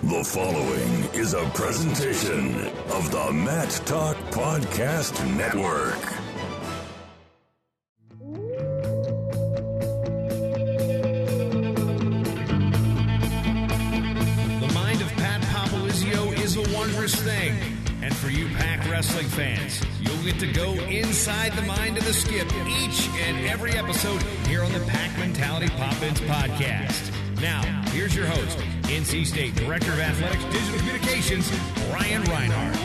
The following is a presentation of the Matt Talk Podcast Network. The mind of Pat Popolizio is a wondrous thing. And for you Pac wrestling fans, you'll get to go inside the mind of the Skip each and every episode here on the Pac Mentality Pop-Ins podcast. Now, here's your host, NC State Director of Athletics Digital Communications, Brian Reinhardt.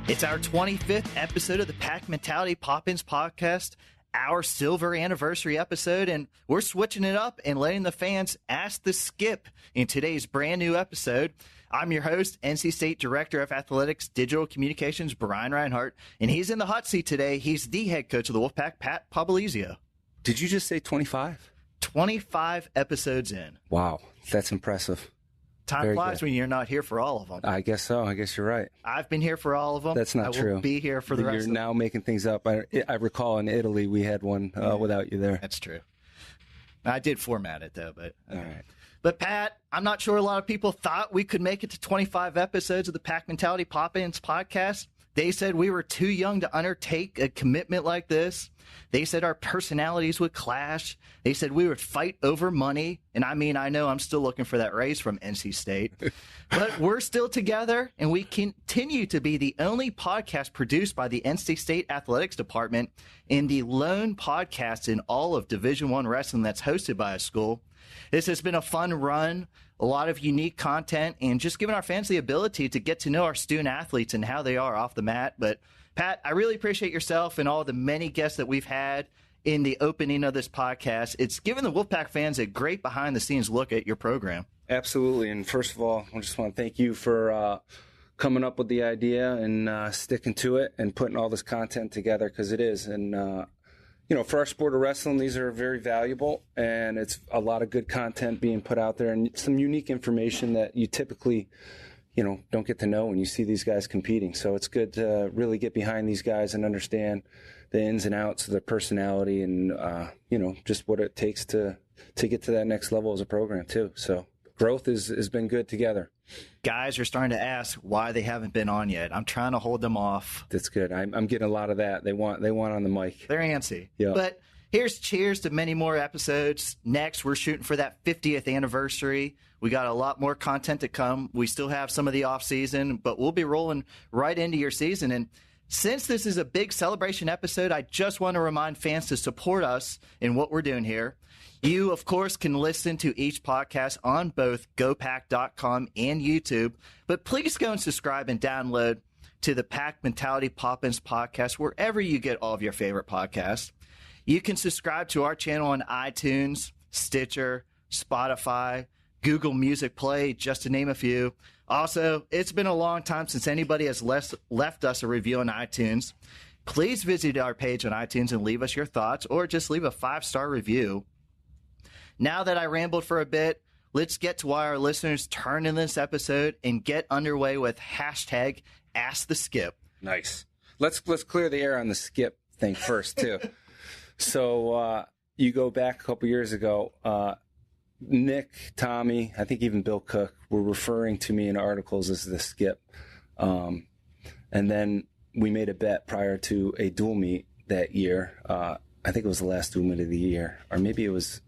It's our 25th episode of the Pac Mentality Pop-Ins podcast, our silver anniversary episode, and we're switching it up and letting the fans ask the Skip in today's brand new episode. I'm your host, NC State Director of Athletics Digital Communications, Brian Reinhardt, and he's in the hot seat today. He's the head coach of the Wolfpack, Pat Popolizio. Did you just say 25? 25 episodes in. Wow, that's impressive. Time flies when you're not here for all of them. I guess so. I guess you're right. I've been here for all of them. That's not true. I will be here for the rest of them. You're now making things up. I recall in Italy we had one without you there. That's true. I did format it, though. But all right. But, Pat, I'm not sure a lot of people thought we could make it to 25 episodes of the Pac Mentality Pop-Ins podcast. They said we were too young to undertake a commitment like this. They said our personalities would clash. They said we would fight over money. And I mean, I know I'm still looking for that raise from NC State. But we're still together, and we continue to be the only podcast produced by the NC State Athletics Department and the lone podcast in all of Division I wrestling that's hosted by a school. This has been a fun run, a lot of unique content, and just giving our fans the ability to get to know our student athletes and how they are off the mat. But, Pat, I really appreciate yourself and all the many guests that we've had in the opening of this podcast. It's given the Wolfpack fans a great behind-the-scenes look at your program. Absolutely. And first of all, I just want to thank you for coming up with the idea and sticking to it and putting all this content together, because it is. And, you know, for our sport of wrestling, these are very valuable, and it's a lot of good content being put out there and some unique information that you typically, you know, don't get to know when you see these guys competing. So it's good to really get behind these guys and understand the ins and outs of their personality and, you know, just what it takes to get to that next level as a program too. So growth has been good together. Guys are starting to ask why they haven't been on yet. I'm trying to hold them off. That's good. I'm getting a lot of that. They want on the mic. They're antsy. Yeah. But here's cheers to many more episodes. Next, we're shooting for that 50th anniversary. We got a lot more content to come. We still have some of the off season, but we'll be rolling right into your season. And since this is a big celebration episode, I just want to remind fans to support us in what we're doing here. You, of course, can listen to each podcast on both GoPac.com and YouTube, but please go and subscribe and download to the Pac Mentality Pop-Ins podcast wherever you get all of your favorite podcasts. You can subscribe to our channel on iTunes, Stitcher, Spotify, Google Music Play, just to name a few. Also, it's been a long time since anybody has left us a review on iTunes. Please visit our page on iTunes and leave us your thoughts, or just leave a 5-star review. Now that I rambled for a bit, let's get to why our listeners turn in this episode and get underway with hashtag Ask the Skip. Nice. Let's clear the air on the Skip thing first, too. So you go back a couple years ago, Nick, Tommy, I think even Bill Cook were referring to me in articles as the Skip. And then we made a bet prior to a dual meet that year. I think it was the last dual meet of the year, or maybe it was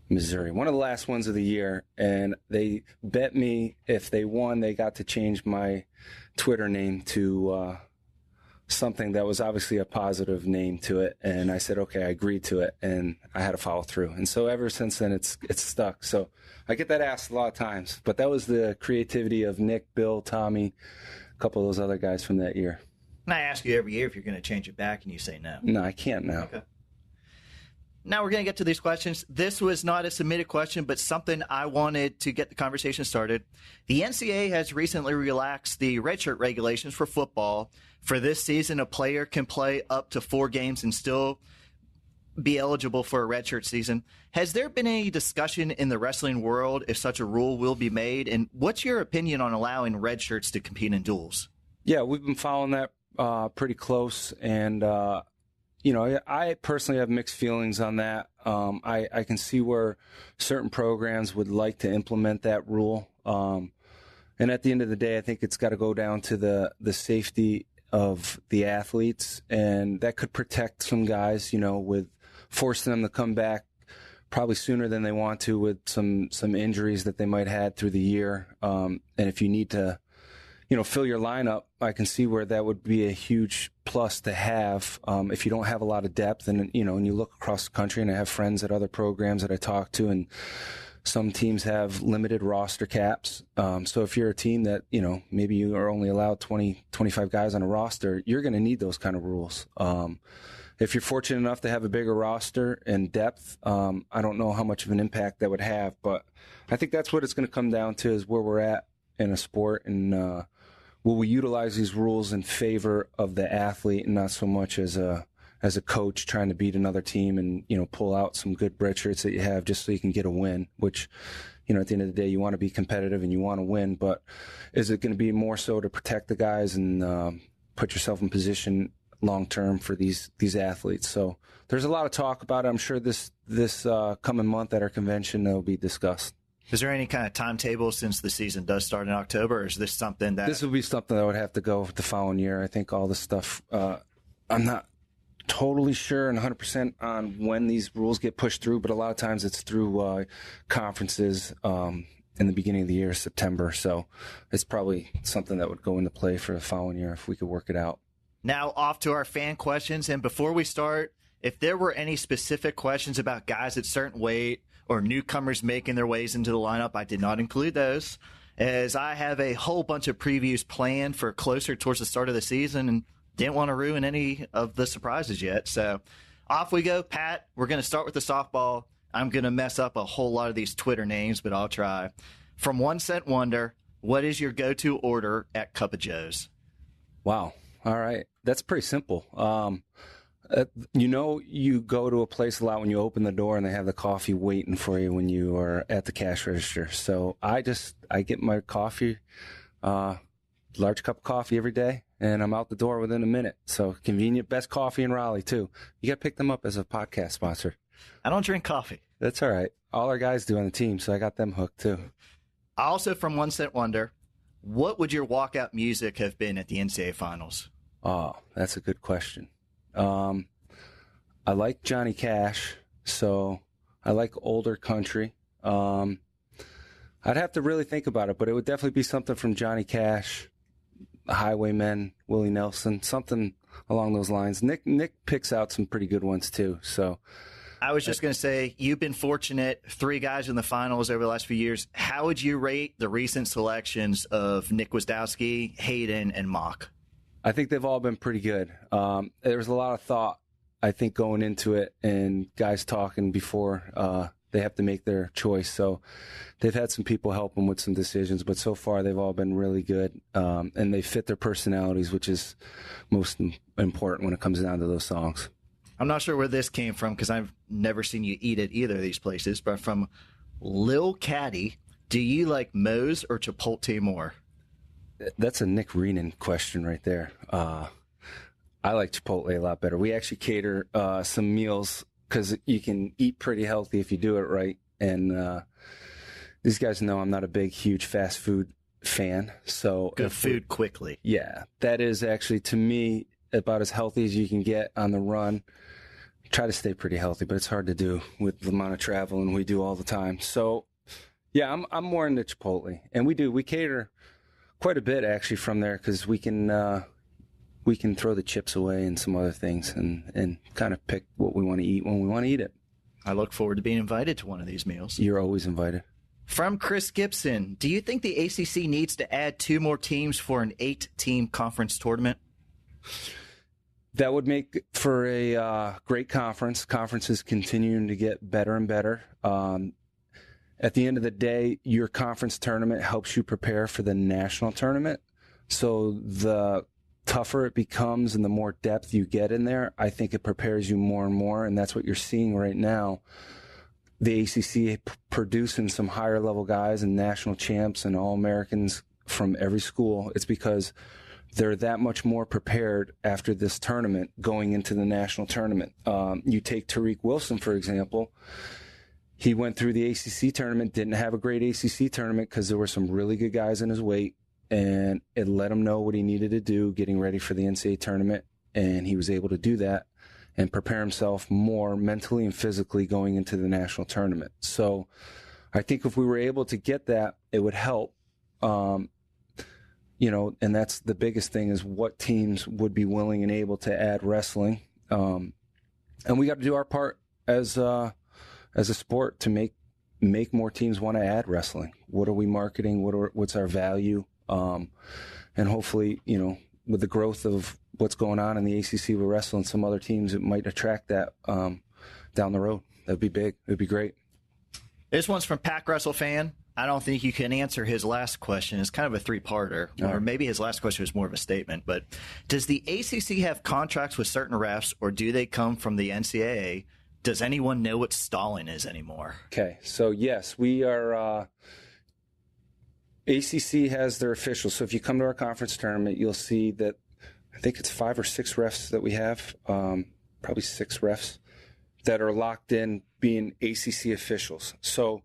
Missouri, one of the last ones of the year. And they bet me if they won, they got to change my Twitter name to something that was obviously a positive name to it. And I said, okay, I agreed to it, and I had to follow through. And so ever since then, it's stuck. So I get that asked a lot of times, but that was the creativity of Nick, Bill, Tommy, a couple of those other guys from that year. And I ask you every year if you're going to change it back, and you say no. No, I can't now. Okay. Now we're going to get to these questions. This was not a submitted question, but something I wanted to get the conversation started. The NCAA has recently relaxed the redshirt regulations for football. For this season, a player can play up to 4 games and still be eligible for a redshirt season. Has there been any discussion in the wrestling world if such a rule will be made? And what's your opinion on allowing redshirts to compete in duels? Yeah, we've been following that pretty close. And, I personally have mixed feelings on that. I can see where certain programs would like to implement that rule. And at the end of the day, I think it's got to go down to the safety of the athletes, and that could protect some guys, with forcing them to come back probably sooner than they want to with some injuries that they might have had through the year. And if you need to, fill your lineup, I can see where that would be a huge plus to have if you don't have a lot of depth. And, and you look across the country, and I have friends at other programs that I talk to, and some teams have limited roster caps. So if you're a team that, maybe you are only allowed 20, 25 guys on a roster, you're going to need those kind of rules. If you're fortunate enough to have a bigger roster and depth, I don't know how much of an impact that would have, but I think that's what it's going to come down to, is where we're at in a sport, and will we utilize these rules in favor of the athlete and not so much as a coach trying to beat another team and, pull out some good red shirts that you have just so you can get a win, which, at the end of the day, you want to be competitive and you want to win, but is it going to be more so to protect the guys and put yourself in position long-term for these athletes? So there's a lot of talk about it. I'm sure this coming month at our convention will be discussed. Is there any kind of timetable, since the season does start in October, or is this something that... This would be something that would have to go the following year. I think all this stuff, I'm not totally sure and 100% on when these rules get pushed through, but a lot of times it's through conferences in the beginning of the year, September. So it's probably something that would go into play for the following year if we could work it out. Now off to our fan questions. And before we start, if there were any specific questions about guys at certain weight or newcomers making their ways into the lineup, I did not include those, as I have a whole bunch of previews planned for closer towards the start of the season and didn't want to ruin any of the surprises yet. So off we go. Pat, we're going to start with the softball. I'm going to mess up a whole lot of these Twitter names, but I'll try. From One Cent Wonder, what is your go-to order at Cup of Joe's? Wow. All right. That's pretty simple. You go to a place a lot when you open the door and they have the coffee waiting for you when you are at the cash register. So I get my coffee, large cup of coffee every day, and I'm out the door within a minute. So convenient, best coffee in Raleigh too. You got to pick them up as a podcast sponsor. I don't drink coffee. That's all right. All our guys do on the team, so I got them hooked too. Also from One Cent Wonder, what would your walkout music have been at the NCAA Finals? Oh, that's a good question. I like Johnny Cash, so I like older country. I'd have to really think about it, but it would definitely be something from Johnny Cash, Highwaymen, Willie Nelson, something along those lines. Nick picks out some pretty good ones too. So I was just going to say, you've been fortunate, 3 guys in the finals over the last few years. How would you rate the recent selections of Nick Wisdowski, Hayden, and Mock? I think they've all been pretty good. There was a lot of thought, I think, going into it, and guys talking before they have to make their choice. So they've had some people help them with some decisions, but so far they've all been really good, and they fit their personalities, which is most important when it comes down to those songs. I'm not sure where this came from because I've never seen you eat at either of these places, but from Lil Caddy, do you like Moe's or Chipotle more? That's a Nick Reenan question right there. I like Chipotle a lot better. We actually cater some meals because you can eat pretty healthy if you do it right. And these guys know I'm not a big, huge fast food fan. So good food quickly. Yeah, that is actually, to me, about as healthy as you can get on the run. Try to stay pretty healthy, but it's hard to do with the amount of traveling we do all the time. So, yeah, I'm more into Chipotle. And we cater quite a bit, actually, from there because we can throw the chips away and some other things and kind of pick what we want to eat when we want to eat it. I look forward to being invited to one of these meals. You're always invited. From Chris Gibson, do you think the ACC needs to add 2 more teams for an 8-team conference tournament? That would make for a great conference. Conferences continuing to get better and better. At the end of the day, your conference tournament helps you prepare for the national tournament. So the tougher it becomes and the more depth you get in there, I think it prepares you more and more. And that's what you're seeing right now. The ACC producing some higher level guys and national champs and All-Americans from every school. It's because they're that much more prepared after this tournament going into the national tournament. You take Tariq Wilson, for example. He went through the ACC tournament, didn't have a great ACC tournament because there were some really good guys in his weight, and it let him know what he needed to do getting ready for the NCAA tournament, and he was able to do that and prepare himself more mentally and physically going into the national tournament. So I think if we were able to get that, it would help. And that's the biggest thing, is what teams would be willing and able to add wrestling. And we got to do our part as a sport to make more teams want to add wrestling. What are we marketing? What's our value? And hopefully, with the growth of what's going on in the ACC with wrestling, some other teams, it might attract that down the road. That'd be big. It'd be great. This one's from Pac Wrestle Fan. I don't think you can answer his last question. It's kind of a three-parter, or maybe his last question was more of a statement. But does the ACC have contracts with certain refs, or do they come from the NCAA? Does anyone know what stalling is anymore? Okay, so yes, we are. ACC has their officials. So if you come to our conference tournament, you'll see that I think it's 5 or 6 refs that we have, probably 6 refs that are locked in being ACC officials. So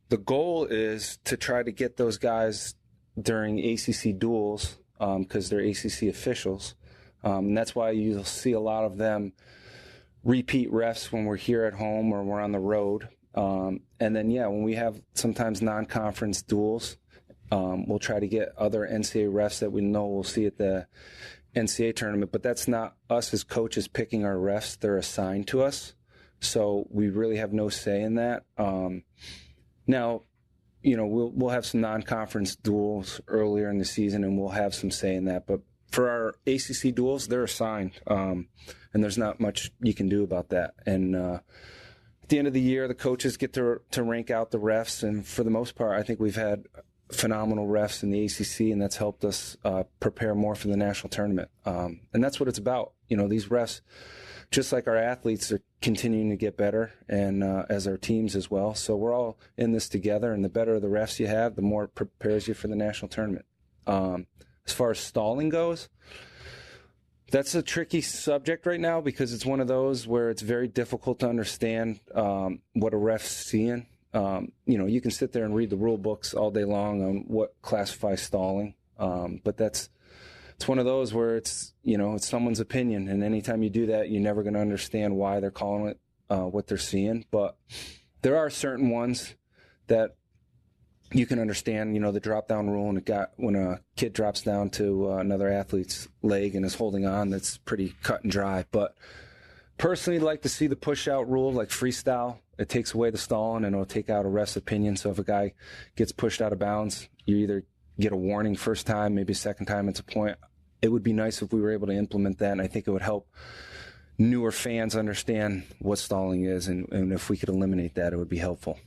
the goal is to try to get those guys during ACC duels because they're ACC officials. And that's why you'll see a lot of them repeat refs when we're here at home or we're on the road. And then, when we have sometimes non-conference duels, we'll try to get other NCAA refs that we know we'll see at the NCAA tournament. But that's not us as coaches picking our refs. They're assigned to us. So we really have no say in that. Now, we'll have some non-conference duels earlier in the season, and we'll have some say in that. But for our ACC duels, they're assigned, and there's not much you can do about that. And at the end of the year, the coaches get to rank out the refs, and for the most part, I think we've had phenomenal refs in the ACC, and that's helped us prepare more for the national tournament. And that's what it's about. These refs, just like our athletes, are continuing to get better, and as our teams as well. So we're all in this together, and the better the refs you have, the more it prepares you for the national tournament. As far as stalling goes, that's a tricky subject right now because it's one of those where it's very difficult to understand what a ref's seeing. You can sit there and read the rule books all day long on what classifies stalling, but it's one of those where it's someone's opinion, and anytime you do that, you're never going to understand why they're calling it what they're seeing. But there are certain ones that you can understand. The drop down rule, and when a kid drops down to another athlete's leg and is holding on, that's pretty cut and dry. But personally, I'd like to see the push out rule, like freestyle. It takes away the stalling, and it'll take out a ref's opinion. So if a guy gets pushed out of bounds, you either get a warning first time, maybe second time it's a point. It would be nice if we were able to implement that, and I think it would help newer fans understand what stalling is, and if we could eliminate that, it would be helpful.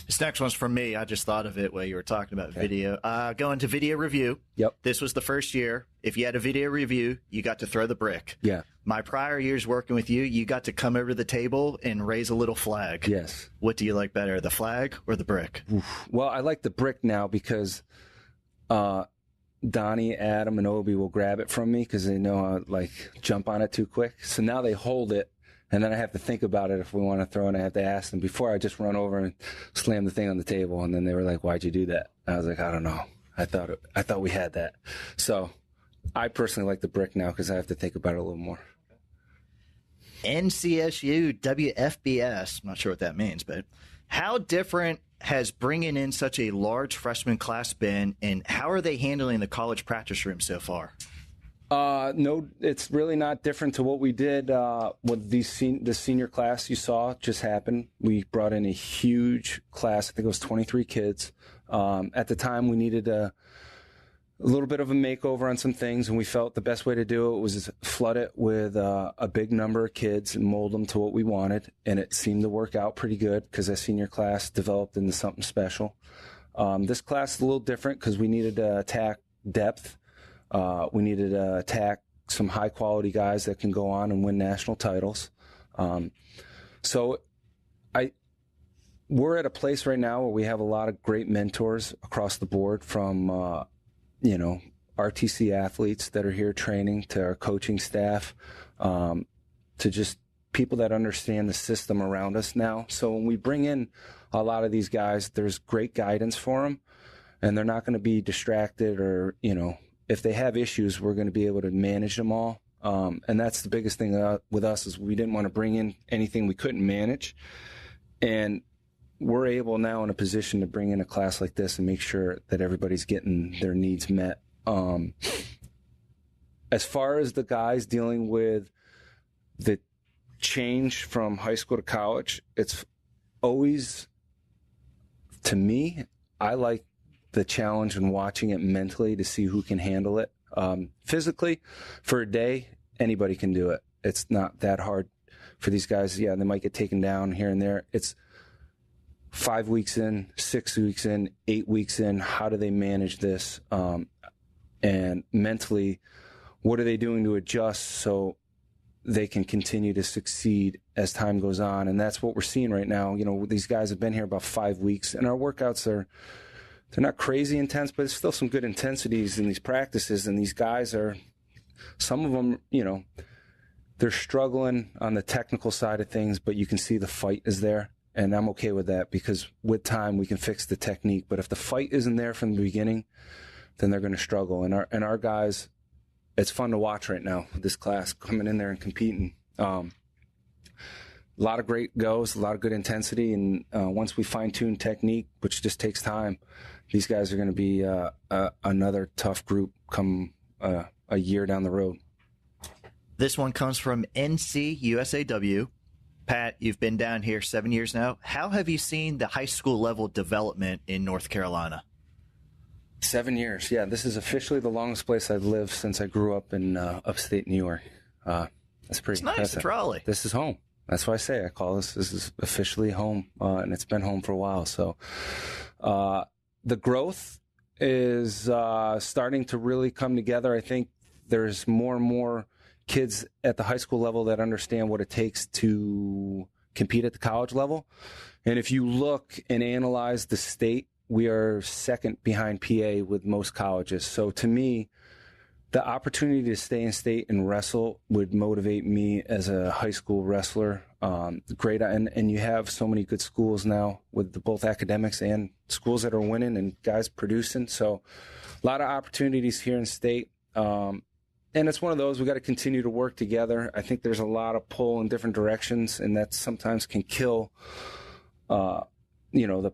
This next one's from me. I just thought of it while you were talking about video. Going to video review. Yep. This was the first year. If you had a video review, you got to throw the brick. Yeah. My prior years working with you, you got to come over to the table and raise a little flag. Yes. What do you like better, the flag or the brick? Oof. Well, I like the brick now because Donnie, Adam, and Obi will grab it from me because they know I jump on it too quick. So now they hold it, and then I have to think about it if we want to throw it. I have to ask them before I just run over and slam the thing on the table. And then they were like, "Why'd you do that?" I was like, "I don't know. I thought we had that." So I personally like the brick now because I have to think about it a little more. NCSU WFBS. I'm not sure what that means, but how different has bringing in such a large freshman class been, and how are they handling the college practice room so far? No, it's really not different to what we did with the senior class you saw just happened. We brought in a huge class. I think it was 23 kids. At the time, we needed a little bit of a makeover on some things, and we felt the best way to do it was flood it with a big number of kids and mold them to what we wanted, and it seemed to work out pretty good because that senior class developed into something special. This class is a little different because we needed to attack depth. We needed to attack some high-quality guys that can go on and win national titles. So we're at a place right now where we have a lot of great mentors across the board from RTC athletes that are here training, to our coaching staff, to just people that understand the system around us now. So when we bring in a lot of these guys, there's great guidance for them, and they're not going to be distracted, or, if they have issues, we're going to be able to manage them all. And that's the biggest thing with us, is we didn't want to bring in anything we couldn't manage. And we're able now in a position to bring in a class like this and make sure that everybody's getting their needs met. As far as the guys dealing with the change from high school to college, it's always, to me, I like the challenge and watching it mentally to see who can handle it. Physically, for a day, anybody can do it. It's not that hard for these guys. Yeah, they might get taken down here and there. It's 5 weeks in, 6 weeks in, 8 weeks in. How do they manage this? And mentally, what are they doing to adjust so they can continue to succeed as time goes on? And that's what we're seeing right now. These guys have been here about 5 weeks, and our workouts they're not crazy intense, but there's still some good intensities in these practices. And these guys some of them, they're struggling on the technical side of things, but you can see the fight is there. And I'm okay with that, because with time we can fix the technique. But if the fight isn't there from the beginning, then they're going to struggle. And our guys, it's fun to watch right now, this class coming in there and competing. A lot of great goes, a lot of good intensity. And once we fine-tune technique, which just takes time, these guys are going to be another tough group come a year down the road. This one comes from NCUSAW. Pat, you've been down here 7 years now. How have you seen the high school level development in North Carolina? 7 years. Yeah, this is officially the longest place I've lived since I grew up in upstate New York. That's pretty. It's nice. It's Raleigh. This is home. That's why I say I call this is officially home, and it's been home for a while. So the growth is starting to really come together. I think there's more and more kids at the high school level that understand what it takes to compete at the college level. And if you look and analyze the state, we are second behind PA with most colleges. So to me, the opportunity to stay in state and wrestle would motivate me as a high school wrestler. Great. And you have so many good schools now with both academics and schools that are winning and guys producing. So a lot of opportunities here in state. And it's one of those, we got to continue to work together. I think there's a lot of pull in different directions, and that sometimes can kill, the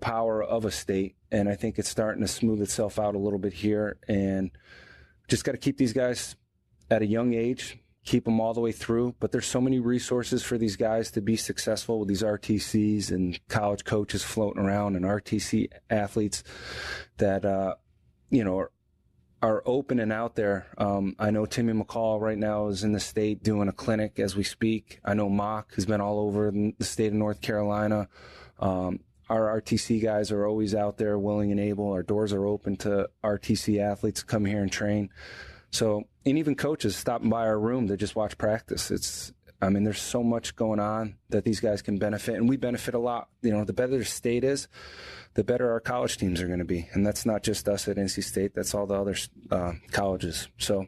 power of a state. And I think it's starting to smooth itself out a little bit here. And just got to keep these guys at a young age, keep them all the way through. But there's so many resources for these guys to be successful with these RTCs and college coaches floating around and RTC athletes that, are open and out there. I know Timmy McCall right now is in the state doing a clinic as we speak. I know Mock has been all over the state of North Carolina. Our RTC guys are always out there willing and able. Our doors are open to RTC athletes to come here and train. So, and even coaches stopping by our room to just watch practice. There's so much going on that these guys can benefit, and we benefit a lot. The better the state is, the better our college teams are going to be. And that's not just us at NC State. That's all the other colleges. So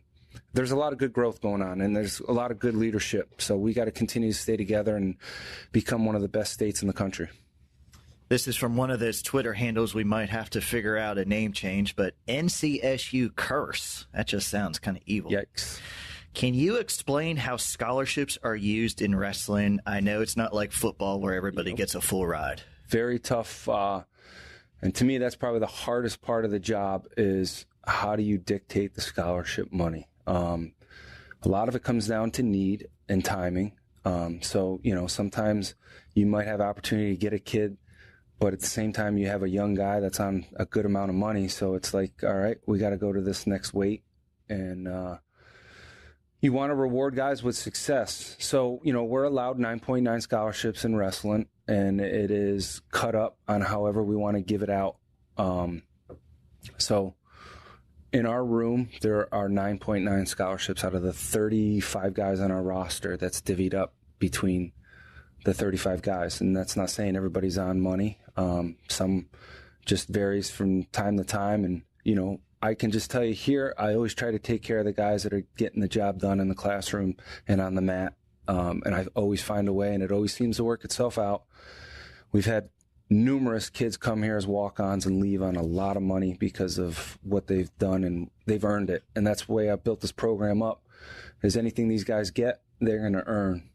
there's a lot of good growth going on, and there's a lot of good leadership. So we got to continue to stay together and become one of the best states in the country. This is from one of those Twitter handles. We might have to figure out a name change, but NCSU Curse. That just sounds kind of evil. Yikes. Can you explain how scholarships are used in wrestling? I know it's not like football where everybody gets a full ride. Very tough. And to me, that's probably the hardest part of the job is how do you dictate the scholarship money? A lot of it comes down to need and timing. So, sometimes you might have opportunity to get a kid, but at the same time, you have a young guy that's on a good amount of money. So it's like, all right, we got to go to this next weight. And you want to reward guys with success. So, we're allowed 9.9 scholarships in wrestling, and it is cut up on however we want to give it out. So in our room, there are 9.9 scholarships out of the 35 guys on our roster. That's divvied up between the 35 guys. And that's not saying everybody's on money. Some just varies from time to time. And, I can just tell you here, I always try to take care of the guys that are getting the job done in the classroom and on the mat. And I always find a way, and it always seems to work itself out. We've had numerous kids come here as walk-ons and leave on a lot of money because of what they've done, and they've earned it. And that's the way I built this program up, is anything these guys get, they're going to earn.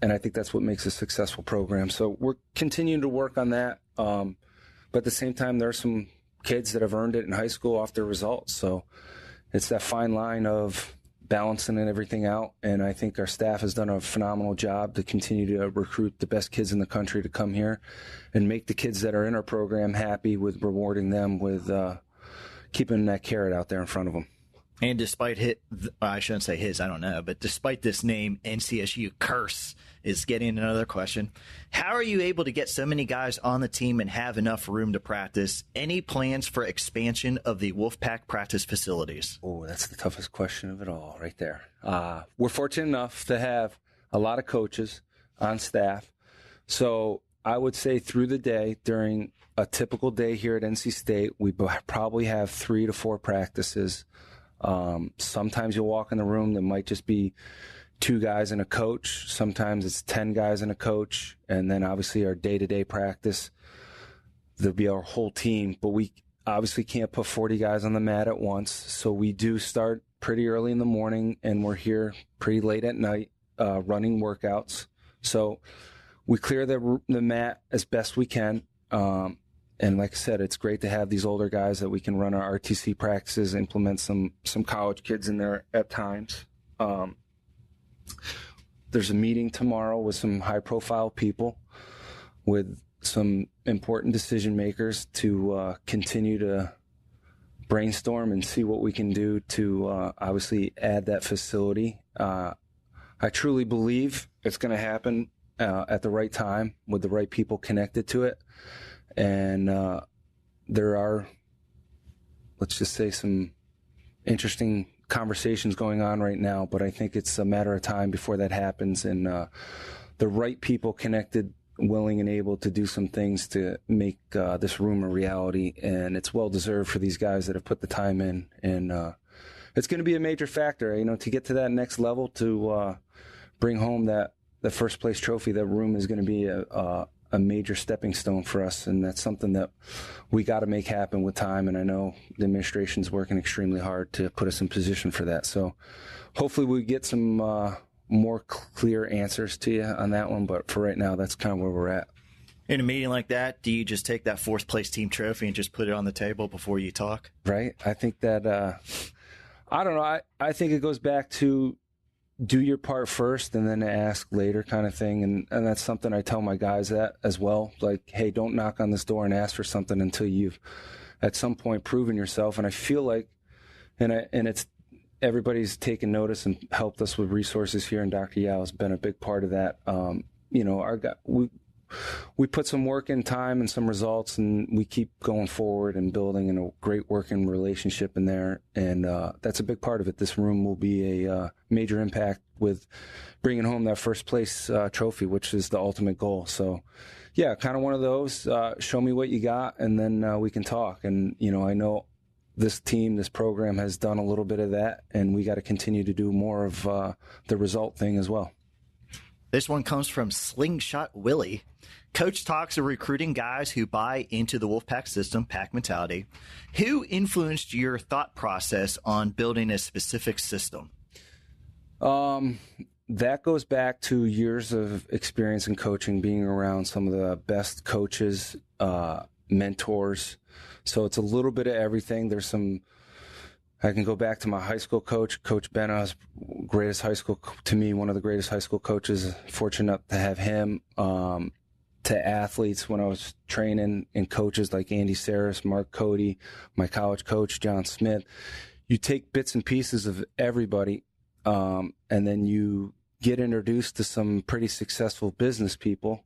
And I think that's what makes a successful program. So we're continuing to work on that. But at the same time, there are some kids that have earned it in high school off their results. So it's that fine line of balancing and everything out. And I think our staff has done a phenomenal job to continue to recruit the best kids in the country to come here and make the kids that are in our program happy with rewarding them with keeping that carrot out there in front of them. And despite I shouldn't say his, I don't know, but despite this name, NCSU curse is getting another question. How are you able to get so many guys on the team and have enough room to practice? Any plans for expansion of the Wolfpack practice facilities? Oh, that's the toughest question of it all right there. We're fortunate enough to have a lot of coaches on staff. So I would say through the day, during a typical day here at NC State, we probably have 3 to 4 practices. Sometimes you'll walk in the room, there might just be 2 guys and a coach. Sometimes it's 10 guys and a coach. And then obviously our day-to-day practice, there'll be our whole team. But we obviously can't put 40 guys on the mat at once. So we do start pretty early in the morning, and we're here pretty late at night running workouts. So we clear the mat as best we can. And like I said, it's great to have these older guys that we can run our RTC practices, implement some college kids in there at times. There's a meeting tomorrow with some high-profile people, with some important decision makers to continue to brainstorm and see what we can do to obviously add that facility. I truly believe it's going to happen at the right time with the right people connected to it. And there are, let's just say, some interesting conversations going on right now, but I think it's a matter of time before that happens, and the right people connected, willing and able to do some things to make this room a reality. And it's well deserved for these guys that have put the time in, and it's going to be a major factor, to get to that next level, to bring home the first place trophy. That room is going to be a major stepping stone for us, and that's something that we got to make happen with time. And I know the administration's working extremely hard to put us in position for that. So hopefully we get some more clear answers to you on that one. But for right now, that's kind of where we're at. In a meeting like that, do you just take that 4th place team trophy and just put it on the table before you talk? Right. I think that, I don't know. I think it goes back to do your part first and then ask later kind of thing. And that's something I tell my guys that as well. Like, hey, don't knock on this door and ask for something until you've at some point proven yourself. And I feel like, and it's, everybody's taken notice and helped us with resources here. And Dr. Yao has been a big part of that. Our guy, we put some work in time and some results, and we keep going forward and building in a great working relationship in there. And that's a big part of it. This room will be a major impact with bringing home that first place trophy, which is the ultimate goal. So, yeah, kind of one of those. Show me what you got, and then we can talk. And, I know this team, this program has done a little bit of that, and we got to continue to do more of the result thing as well. This one comes from Slingshot Willie. Coach talks of recruiting guys who buy into the Wolfpack system, pack mentality. Who influenced your thought process on building a specific system? That goes back to years of experience in coaching, being around some of the best coaches, mentors. So it's a little bit of everything. There's some, I can go back to my high school coach, Coach Benna's greatest high school, to me, one of the greatest high school coaches. Fortunate to have him. To athletes when I was training, and coaches like Andy Saris, Mark Cody, my college coach, John Smith. You take bits and pieces of everybody, and then you get introduced to some pretty successful business people.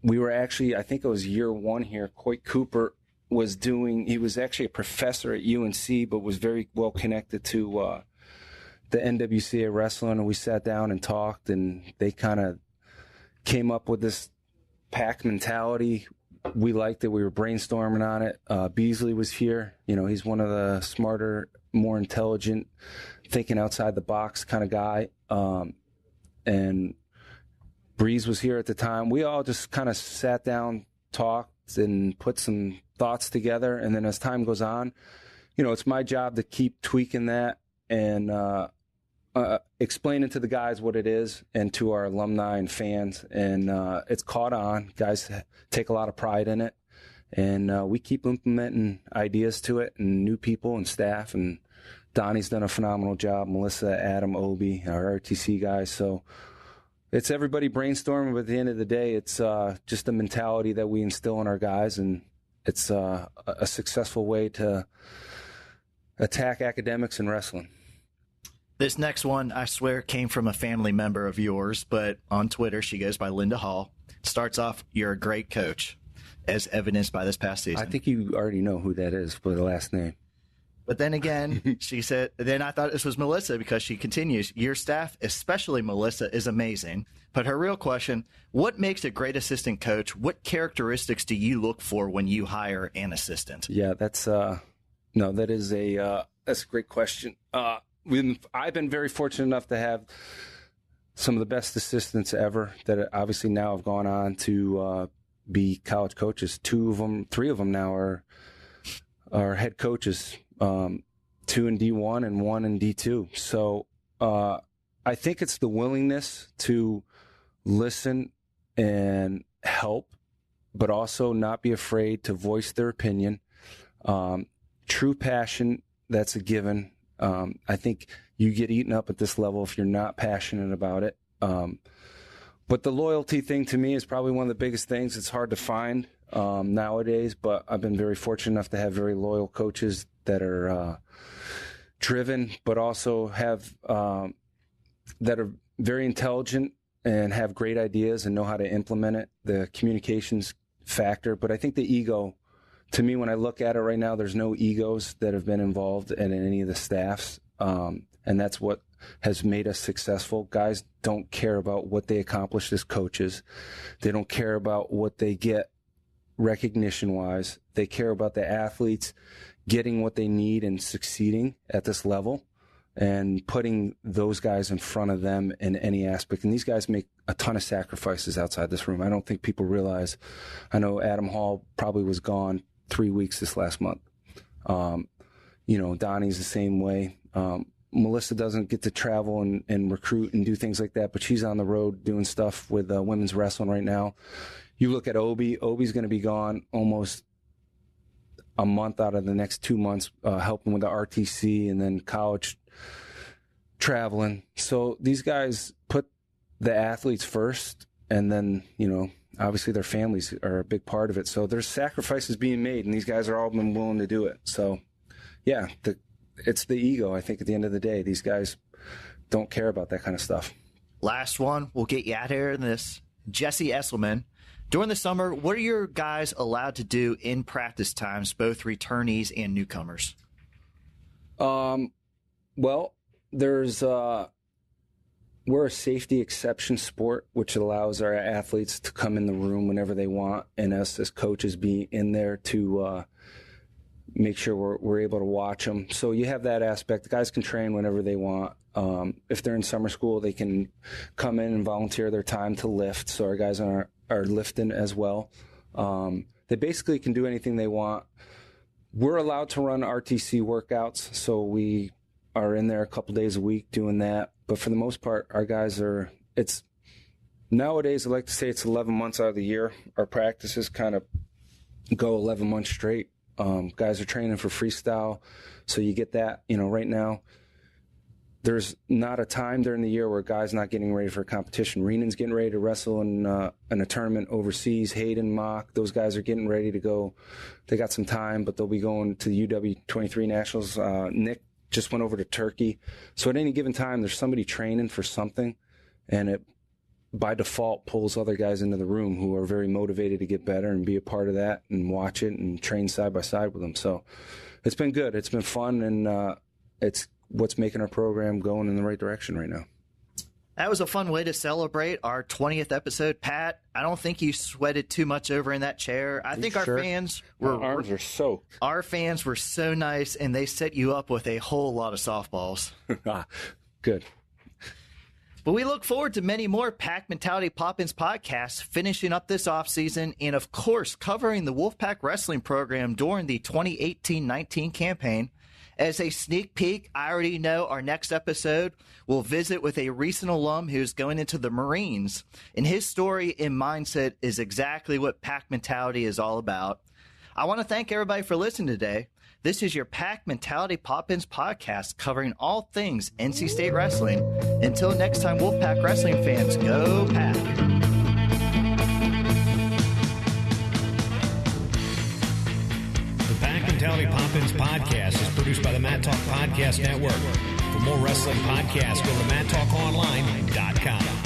We were actually, I think it was year 1 here, Coit Cooper he was actually a professor at UNC, but was very well connected to the NWCA wrestling, and we sat down and talked, and they kind of came up with this pack mentality we liked it. We were brainstorming on it. Beasley was here. He's one of the smarter, more intelligent, thinking outside the box kind of guy. And Breeze was here at the time. We all just kind of sat down, talked, and put some thoughts together. And then as time goes on, it's my job to keep tweaking that and explaining to the guys what it is and to our alumni and fans. And it's caught on. Guys take a lot of pride in it. And we keep implementing ideas to it and new people and staff. And Donnie's done a phenomenal job. Melissa, Adam, Obi, our RTC guys. So it's everybody brainstorming, but at the end of the day, it's just a mentality that we instill in our guys. And it's a successful way to attack academics and wrestling. This next one, I swear, came from a family member of yours, but on Twitter, she goes by Linda Hall. Starts off, "You're a great coach," as evidenced by this past season. I think you already know who that is by the last name. But then again, she said, then I thought this was Melissa because she continues, "Your staff, especially Melissa, is amazing." But her real question, what makes a great assistant coach? What characteristics do you look for when you hire an assistant? Yeah, that's that's a great question. I've been very fortunate enough to have some of the best assistants ever that obviously now have gone on to be college coaches. Three of them now are head coaches, 2 in D1 and 1 in D2. So I think it's the willingness to listen and help, but also not be afraid to voice their opinion. True passion, that's a given. I think you get eaten up at this level if you're not passionate about it. But the loyalty thing to me is probably one of the biggest things. It's hard to find nowadays, but I've been very fortunate enough to have very loyal coaches that are driven, but also have that are very intelligent and have great ideas and know how to implement it. The communications factor, but I think the ego. To me, when I look at it right now, there's no egos that have been involved in any of the staffs, and that's what has made us successful. Guys don't care about what they accomplished as coaches. They don't care about what they get recognition-wise. They care about the athletes getting what they need and succeeding at this level and putting those guys in front of them in any aspect. And these guys make a ton of sacrifices outside this room. I don't think people realize. I know Adam Hall probably was gone 3 weeks this last month. Donnie's the same way. Melissa doesn't get to travel and recruit and do things like that, but she's on the road doing stuff with women's wrestling right now. You look at Obi's going to be gone almost a month out of the next 2 months, helping with the RTC and then college traveling. So these guys put the athletes first, and then, obviously their families are a big part of it. So there's sacrifices being made, and these guys are all been willing to do it. So, yeah, it's the ego, I think, at the end of the day. These guys don't care about that kind of stuff. Last one. We'll get you out of here in this. Jesse Esselman. During the summer, what are your guys allowed to do in practice times, both returnees and newcomers? Well, there's we're a safety exception sport, which allows our athletes to come in the room whenever they want, and us as coaches be in there to make sure we're able to watch them. So you have that aspect. The guys can train whenever they want. If they're in summer school, they can come in and volunteer their time to lift. So our guys are lifting as well. They basically can do anything they want. We're allowed to run RTC workouts, so we are in there a couple days a week doing that. But for the most part, our guys nowadays, I like to say it's 11 months out of the year. Our practices kind of go 11 months straight. Guys are training for freestyle, so you get that. Right now, there's not a time during the year where guys not getting ready for a competition. Renan's getting ready to wrestle in a tournament overseas. Hayden, Mock, those guys are getting ready to go. They got some time, but they'll be going to the UW23 Nationals. Nick just went over to Turkey. So at any given time, there's somebody training for something, and it by default pulls other guys into the room who are very motivated to get better and be a part of that and watch it and train side by side with them. So it's been good. It's been fun, and it's what's making our program going in the right direction right now. That was a fun way to celebrate our 20th episode. Pat, I don't think you sweated too much over in that chair. I think our fans were... My arms are soaked. Our fans were so nice, and they set you up with a whole lot of softballs. Good. But we look forward to many more Pack Mentality Pop-Ins podcasts finishing up this offseason and, of course, covering the Wolfpack Wrestling program during the 2018-19 campaign. As a sneak peek, I already know our next episode will visit with a recent alum who's going into the Marines. And his story and mindset is exactly what Pack Mentality is all about. I want to thank everybody for listening today. This is your Pack Mentality Pop-Ins podcast covering all things NC State wrestling. Until next time, Wolfpack Wrestling fans, go Pack! Mentality Pop-Ins podcast is produced by the Mat Talk Podcast Network. For more wrestling podcasts, go to MatTalkOnline.com.